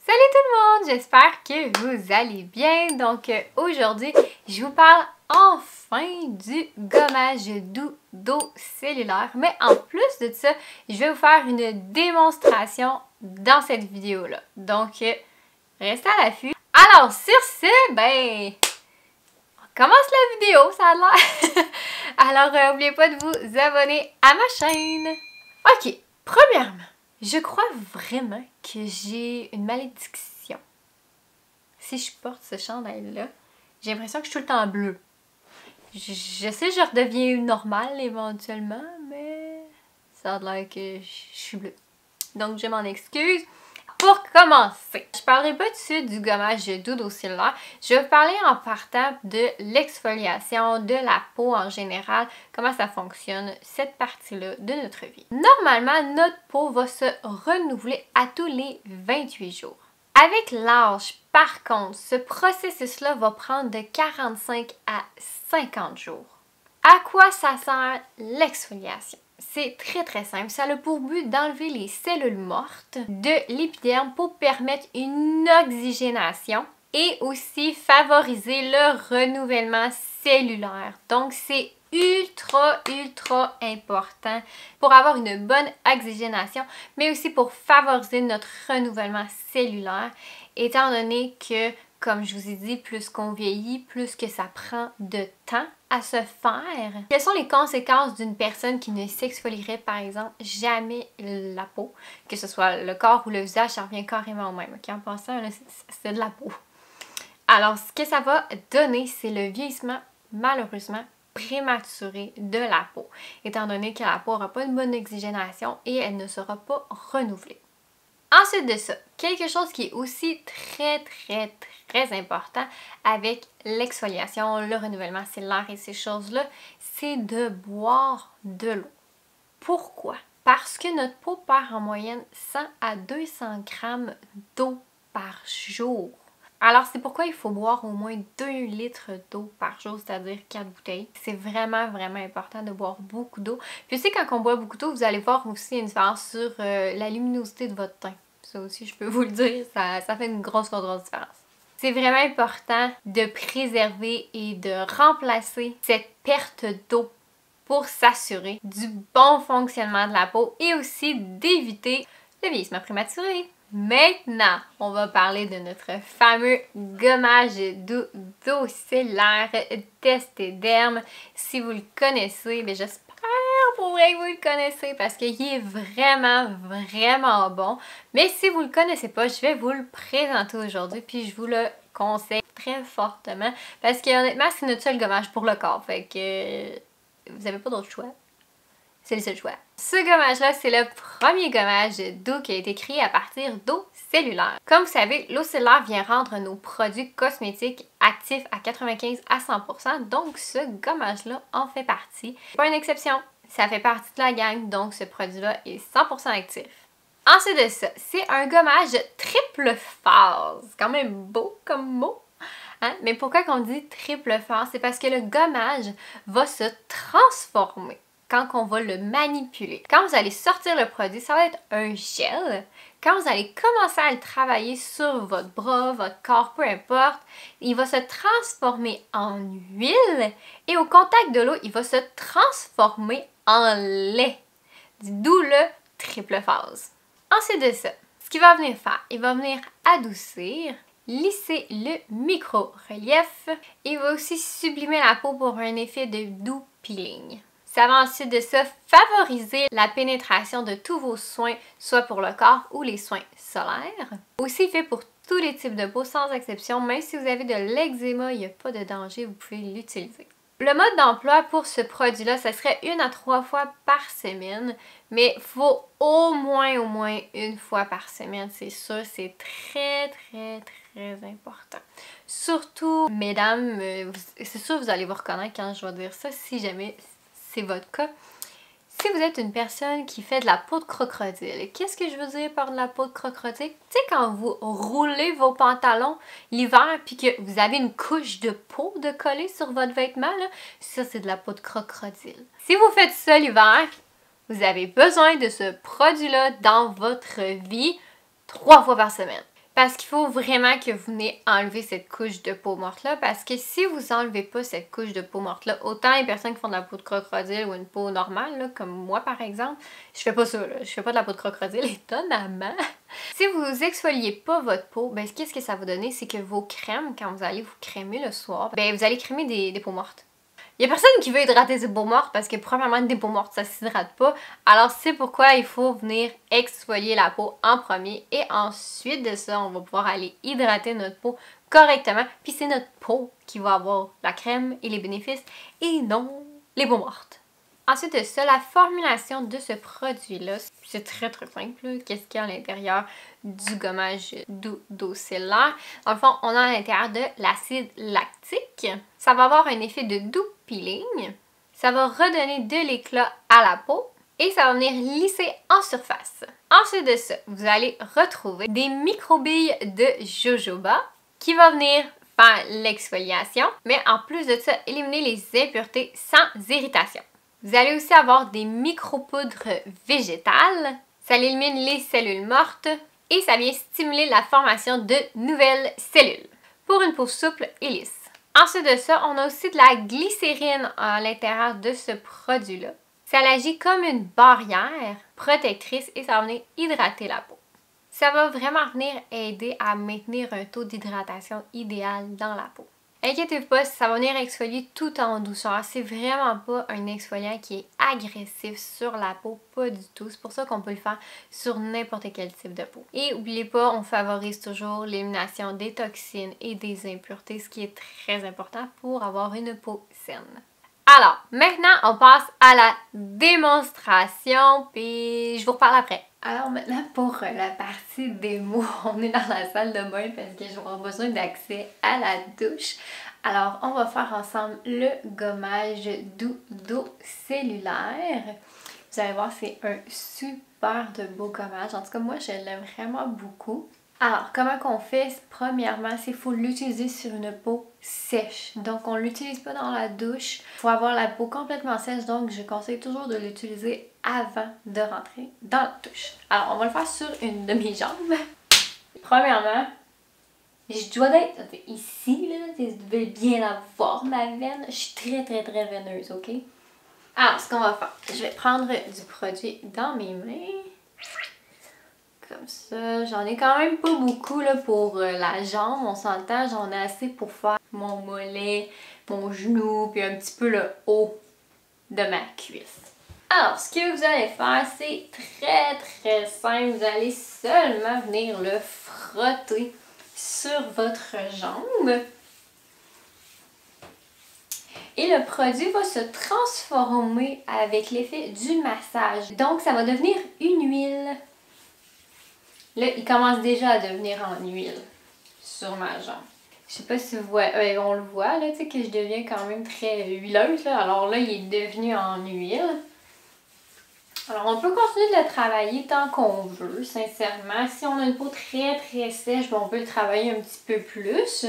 Salut tout le monde, j'espère que vous allez bien. Donc aujourd'hui, je vous parle enfin du gommage doux d'eau cellulaire. Mais en plus de ça, je vais vous faire une démonstration dans cette vidéo-là. Donc restez à l'affût. Alors sur ce, on commence la vidéo, ça a l'air. Alors n'oubliez pas de vous abonner à ma chaîne. Ok, premièrement, je crois vraiment que j'ai une malédiction. Si je porte ce chandail-là, j'ai l'impression que je suis tout le temps bleue. Je sais, je redeviens normale éventuellement, mais ça a l'air que je suis bleue. Donc, je m'en excuse. Pour commencer, je ne parlerai pas tout de suite du gommage doux d'eau cellulaire. Je vais vous parler en partant de l'exfoliation de la peau en général, comment ça fonctionne, cette partie-là de notre vie. Normalement, notre peau va se renouveler à tous les 28 jours. Avec l'âge, par contre, ce processus-là va prendre de 45 à 50 jours. À quoi ça sert l'exfoliation? C'est très simple. Ça a pour but d'enlever les cellules mortes de l'épiderme pour permettre une oxygénation et aussi favoriser le renouvellement cellulaire. Donc, c'est ultra important pour avoir une bonne oxygénation, mais aussi pour favoriser notre renouvellement cellulaire, étant donné que, comme je vous ai dit, plus qu'on vieillit, plus que ça prend de temps à se faire. Quelles sont les conséquences d'une personne qui ne s'exfolierait par exemple jamais la peau, que ce soit le corps ou le visage, ça revient carrément au même. Okay? En passant, c'est de la peau. Alors, ce que ça va donner, c'est le vieillissement, malheureusement, prématuré de la peau, étant donné que la peau n'aura pas une bonne oxygénation et elle ne sera pas renouvelée. Ensuite de ça, quelque chose qui est aussi très important avec l'exfoliation, le renouvellement cellulaire et ces choses-là, c'est de boire de l'eau. Pourquoi? Parce que notre peau perd en moyenne 100 à 200 grammes d'eau par jour. Alors, c'est pourquoi il faut boire au moins 2 litres d'eau par jour, c'est-à-dire 4 bouteilles. C'est vraiment important de boire beaucoup d'eau. Puis aussi, quand on boit beaucoup d'eau, vous allez voir aussi une différence sur la luminosité de votre teint. Ça aussi, je peux vous le dire, ça fait une grosse différence. C'est vraiment important de préserver et de remplacer cette perte d'eau pour s'assurer du bon fonctionnement de la peau et aussi d'éviter le vieillissement prématuré. Maintenant, on va parler de notre fameux gommage doux d'eau cellulaire Test-Derm. Si vous le connaissez, j'espère pour vrai que vous le connaissez parce qu'il est vraiment bon. Mais si vous le connaissez pas, je vais vous le présenter aujourd'hui puis je vous le conseille très fortement parce que honnêtement, c'est notre seul gommage pour le corps. Fait que vous n'avez pas d'autre choix. C'est le seul choix. Ce gommage-là, c'est le premier gommage d'eau qui a été créé à partir d'eau cellulaire. Comme vous savez, l'eau cellulaire vient rendre nos produits cosmétiques actifs à 95 à 100%, donc ce gommage-là en fait partie. Pas une exception, ça fait partie de la gang, donc ce produit-là est 100% actif. Ensuite de ça, c'est un gommage triple phase. Quand même beau comme mot. Hein? Mais pourquoi qu'on dit triple phase? C'est parce que le gommage va se transformer quand on va le manipuler. Quand vous allez sortir le produit, ça va être un gel. Quand vous allez commencer à le travailler sur votre bras, votre corps, peu importe, il va se transformer en huile et au contact de l'eau, il va se transformer en lait. D'où le triple phase. Ensuite de ça, ce qu'il va venir faire, il va venir adoucir, lisser le micro-relief et il va aussi sublimer la peau pour un effet de doux peeling. Ça va ensuite de ça favoriser la pénétration de tous vos soins, soit pour le corps ou les soins solaires. Aussi fait pour tous les types de peau sans exception, même si vous avez de l'eczéma, il n'y a pas de danger, vous pouvez l'utiliser. Le mode d'emploi pour ce produit-là, ce serait 1 à 3 fois par semaine, mais il faut au moins 1 fois par semaine, c'est sûr, c'est très important. Surtout, mesdames, c'est sûr vous allez vous reconnaître quand je vais dire ça, si jamais c'est votre cas. Si vous êtes une personne qui fait de la peau de crocodile, qu'est-ce que je veux dire par de la peau de crocodile? Tu sais, quand vous roulez vos pantalons l'hiver puis que vous avez une couche de peau de coller sur votre vêtement, là, ça c'est de la peau de crocodile. Si vous faites ça l'hiver, vous avez besoin de ce produit-là dans votre vie 3 fois par semaine. Parce qu'il faut vraiment que vous venez enlever cette couche de peau morte là, parce que si vous enlevez pas cette couche de peau morte là, autant les personnes qui font de la peau de crocodile ou une peau normale, là, comme moi par exemple, je fais pas ça, là. Je fais pas de la peau de crocodile, étonnamment. Si vous exfoliez pas votre peau, ben qu'est-ce que ça va donner, c'est que vos crèmes, quand vous allez vous crémer le soir, ben vous allez crémer des peaux mortes. Il y a personne qui veut hydrater ses peaux mortes parce que premièrement des peaux mortes ça s'hydrate pas. Alors c'est pourquoi il faut venir exfolier la peau en premier et ensuite de ça on va pouvoir aller hydrater notre peau correctement. Puis c'est notre peau qui va avoir la crème et les bénéfices et non les peaux mortes. Ensuite de ça, la formulation de ce produit-là, c'est très simple. Qu'est-ce qu'il y a à l'intérieur du gommage d'eau cellulaire? Dans le fond, on a à l'intérieur de l'acide lactique. Ça va avoir un effet de doux peeling. Ça va redonner de l'éclat à la peau. Et ça va venir lisser en surface. Ensuite de ça, vous allez retrouver des microbilles de jojoba qui va venir faire l'exfoliation. Mais en plus de ça, éliminer les impuretés sans irritation. Vous allez aussi avoir des micropoudres végétales. Ça élimine les cellules mortes et ça vient stimuler la formation de nouvelles cellules pour une peau souple et lisse. Ensuite de ça, on a aussi de la glycérine à l'intérieur de ce produit-là. Ça agit comme une barrière protectrice et ça va venir hydrater la peau. Ça va vraiment venir aider à maintenir un taux d'hydratation idéal dans la peau. Inquiétez-vous pas, ça va venir exfolier tout en douceur. C'est vraiment pas un exfoliant qui est agressif sur la peau, pas du tout. C'est pour ça qu'on peut le faire sur n'importe quel type de peau. Et n'oubliez pas, on favorise toujours l'élimination des toxines et des impuretés, ce qui est très important pour avoir une peau saine. Alors, maintenant, on passe à la démonstration, puis je vous reparle après. Alors maintenant, pour la partie démo, on est dans la salle de bain parce que je vais avoir besoin d'accès à la douche. Alors, on va faire ensemble le gommage d'eau cellulaire. Vous allez voir, c'est un super de beau gommage. En tout cas, moi, je l'aime vraiment beaucoup. Alors, comment qu'on fait? Premièrement, c'est qu'il faut l'utiliser sur une peau sèche. Donc, on ne l'utilise pas dans la douche. Il faut avoir la peau complètement sèche. Donc, je conseille toujours de l'utiliser avant de rentrer dans la douche. Alors, on va le faire sur une de mes jambes. Premièrement, je dois être ici, là. Vous devez bien la voir, ma veine. Je suis très veineuse, ok? Alors, ce qu'on va faire, je vais prendre du produit dans mes mains. Comme ça, j'en ai quand même pas beaucoup là, pour la jambe, on s'entend, j'en ai assez pour faire mon mollet, mon genou, puis un petit peu le haut de ma cuisse. Alors, ce que vous allez faire, c'est très simple, vous allez seulement venir le frotter sur votre jambe. Et le produit va se transformer avec l'effet du massage. Donc, ça va devenir une huile. Là, il commence déjà à devenir en huile sur ma jambe. Je sais pas si vous voyez, on le voit là, tu sais que je deviens quand même très huileuse là. Alors là, il est devenu en huile. Alors on peut continuer de le travailler tant qu'on veut, sincèrement. Si on a une peau très sèche, on peut le travailler un petit peu plus.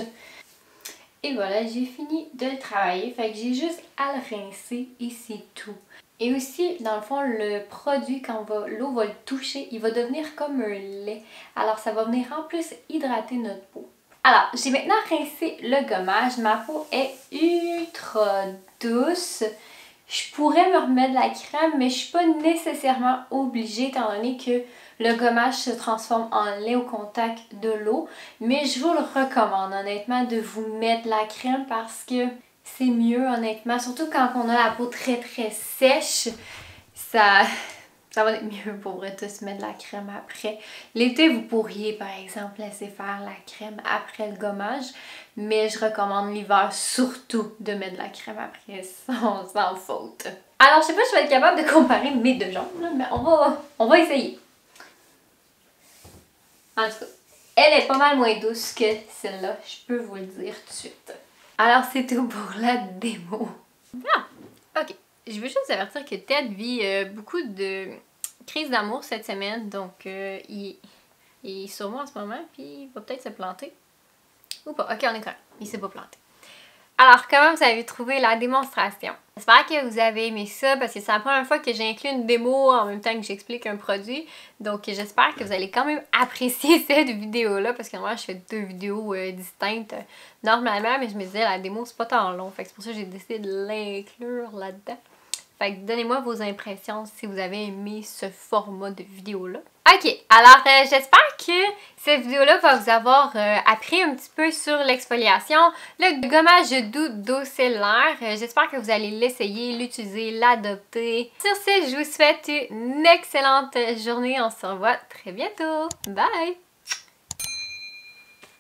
Et voilà, j'ai fini de le travailler. Fait que j'ai juste à le rincer et c'est tout. Et aussi, dans le fond, le produit, quand l'eau va le toucher, il va devenir comme un lait. Alors, ça va venir en plus hydrater notre peau. Alors, j'ai maintenant rincé le gommage. Ma peau est ultra douce. Je pourrais me remettre de la crème, mais je suis pas nécessairement obligée étant donné que le gommage se transforme en lait au contact de l'eau. Mais je vous le recommande honnêtement de vous mettre de la crème parce que c'est mieux honnêtement. Surtout quand on a la peau très sèche, ça va être mieux pour vrai de se mettre de la crème après. L'été, vous pourriez par exemple laisser faire la crème après le gommage. Mais je recommande l'hiver surtout de mettre de la crème après, sans faute. Alors je sais pas si je vais être capable de comparer mes deux jambes, là, mais on va essayer. En tout cas, elle est pas mal moins douce que celle-là, je peux vous le dire tout de suite. Alors c'est tout pour la démo. Ah, ok. Je veux juste vous avertir que Ted vit beaucoup de crises d'amour cette semaine, donc il est sur moi en ce moment, puis il va peut-être se planter. Ou pas. Ok, on est correct. Il s'est pas planté. Alors, comment vous avez trouvé la démonstration? J'espère que vous avez aimé ça parce que c'est la première fois que j'inclus une démo en même temps que j'explique un produit. Donc, j'espère que vous allez quand même apprécier cette vidéo-là parce que moi, je fais 2 vidéos distinctes normalement, mais je me disais, la démo, c'est pas tant long. Fait que c'est pour ça que j'ai décidé de l'inclure là-dedans. Fait que donnez-moi vos impressions si vous avez aimé ce format de vidéo-là. Ok, alors j'espère que cette vidéo-là va vous avoir appris un petit peu sur l'exfoliation, le gommage doux d'eau cellulaire. J'espère que vous allez l'essayer, l'utiliser, l'adopter. Sur ce, je vous souhaite une excellente journée. On se revoit très bientôt. Bye!